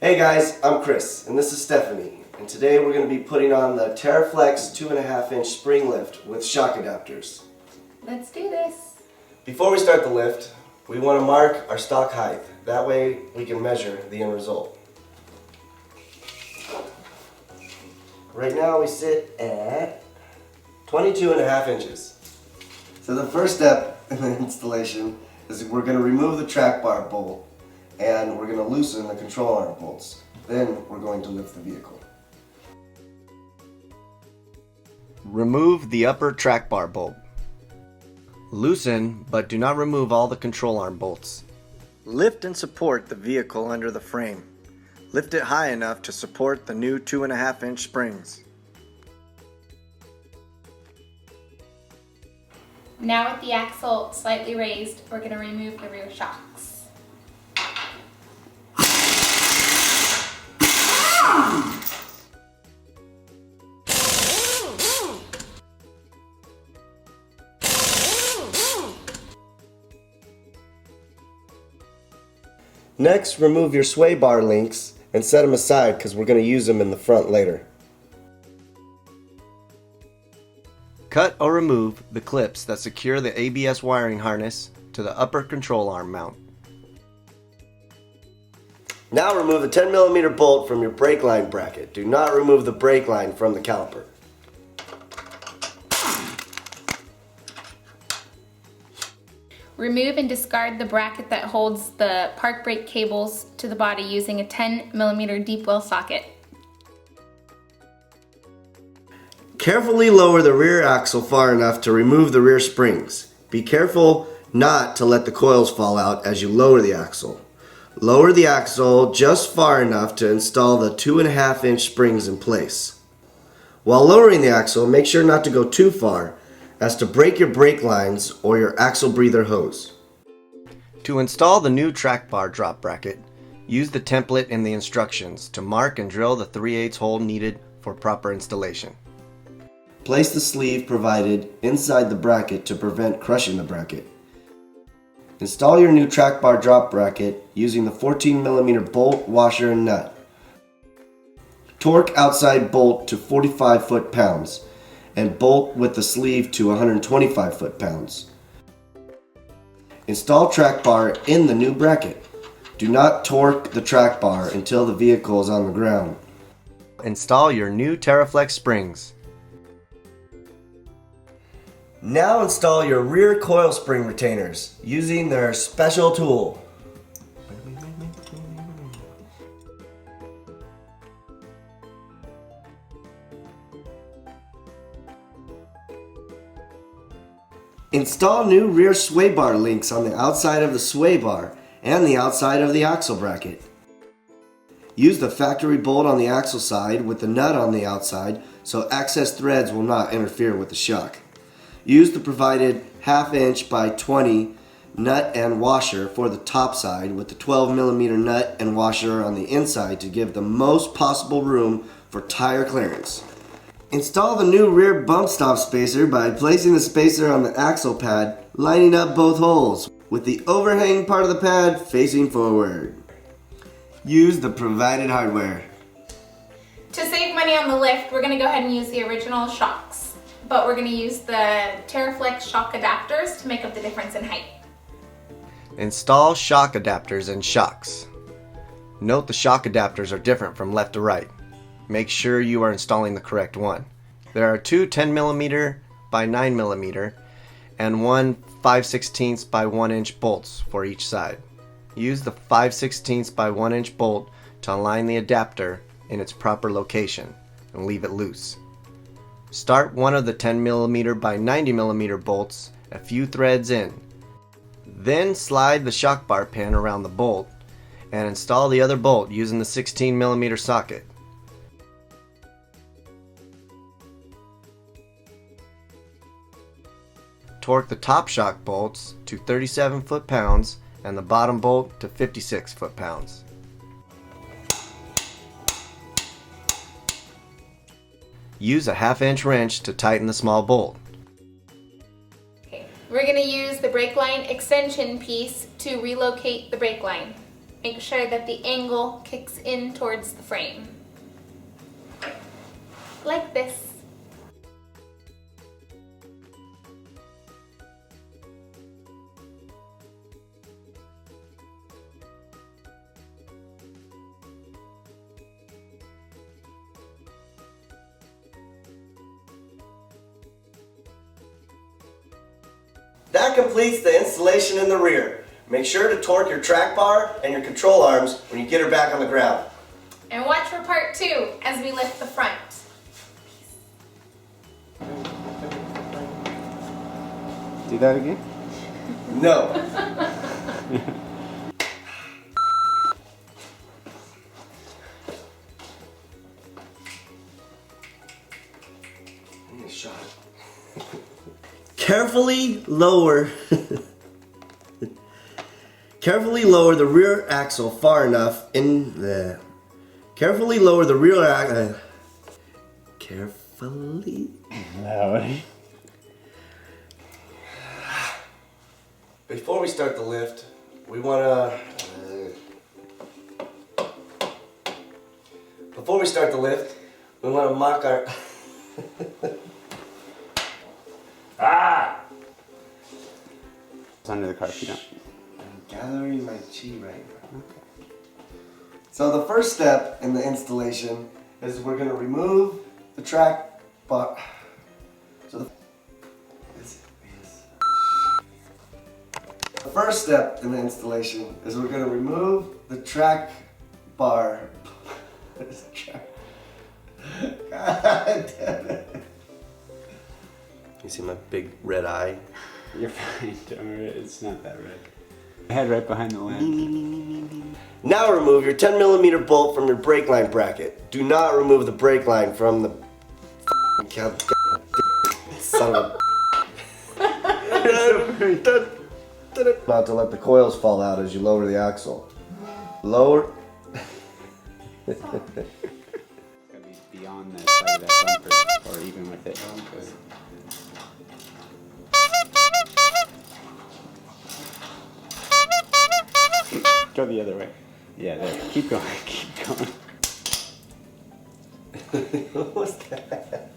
Hey guys, I'm Chris, and this is Stephanie, and today we're going to be putting on the TeraFlex 2.5-inch spring lift with shock adapters. Let's do this. Before we start the lift, we want to mark our stock height. That way we can measure the end result. Right now we sit at 22.5 inches. So the first step in the installation is we're going to remove the track bar bolt and we're going to loosen the control arm bolts. Then we're going to lift the vehicle. Remove the upper track bar bolt. Loosen, but do not remove all the control arm bolts. Lift and support the vehicle under the frame. Lift it high enough to support the new 2.5-inch springs. Now with the axle slightly raised, we're going to remove the rear shocks. Next, remove your sway bar links and set them aside because we're going to use them in the front later. Cut or remove the clips that secure the ABS wiring harness to the upper control arm mount. Now remove the 10mm bolt from your brake line bracket. Do not remove the brake line from the caliper. Remove and discard the bracket that holds the park brake cables to the body using a 10mm deep well socket. Carefully lower the rear axle far enough to remove the rear springs. Be careful not to let the coils fall out as you lower the axle. Lower the axle just far enough to install the 2.5-inch springs in place. While lowering the axle, make sure not to go too far as to break your brake lines or your axle breather hose. To install the new track bar drop bracket, use the template in the instructions to mark and drill the 3/8 hole needed for proper installation. Place the sleeve provided inside the bracket to prevent crushing the bracket. Install your new track bar drop bracket using the 14mm bolt, washer, and nut. Torque outside bolt to 45 foot-pounds and bolt with the sleeve to 125 foot-pounds. Install track bar in the new bracket. Do not torque the track bar until the vehicle is on the ground. Install your new TeraFlex springs. Now install your rear coil spring retainers using their special tool. Install new rear sway bar links on the outside of the sway bar and the outside of the axle bracket. Use the factory bolt on the axle side with the nut on the outside so access threads will not interfere with the shock. Use the provided 1/2 inch by 20 nut and washer for the top side with the 12mm nut and washer on the inside to give the most possible room for tire clearance. Install the new rear bump stop spacer by placing the spacer on the axle pad, lining up both holes with the overhang part of the pad facing forward. Use the provided hardware. To save money on the lift, we're going to go ahead and use the original shocks, but we're going to use the TeraFlex shock adapters to make up the difference in height. Install shock adapters and shocks. Note the shock adapters are different from left to right. Make sure you are installing the correct one. There are two 10mm by 9mm and one 5/16 by 1 inch bolts for each side. Use the 5/16 by 1 inch bolt to align the adapter in its proper location and leave it loose. Start one of the 10mm by 90mm bolts a few threads in. Then slide the shock bar pin around the bolt and install the other bolt using the 16mm socket. Torque the top shock bolts to 37 foot-pounds and the bottom bolt to 56 foot-pounds. Use a 1/2 inch wrench to tighten the small bolt. Okay. We're going to use the brake line extension piece to relocate the brake line. Make sure that the angle kicks in towards the frame. Like this. That completes the installation in the rear. Make sure to torque your track bar and your control arms when you get her back on the ground. And watch for part 2 as we lift the front. Do that again? No. I need a shot. Carefully lower the rear axle far enough in the carefully lower the rear carefully before we start the lift, we want to mock our It's under the car if you don't. I'm gathering my chi right now. Okay. So the first step in the installation is we're going to remove the track bar. So the first step in the installation is we're going to remove the track bar. God damn it. You see my big red eye? You're fine, don't worry, it's not that red. Head right behind the lamp. Now remove your 10mm bolt from your brake line bracket. Do not remove the brake line from the son of a not to let the coils fall out as you lower the axle. Lower. It's gotta be beyond the side of that bumper, or even with it. Go the other way. Yeah, there. Keep going. Keep going. What was that?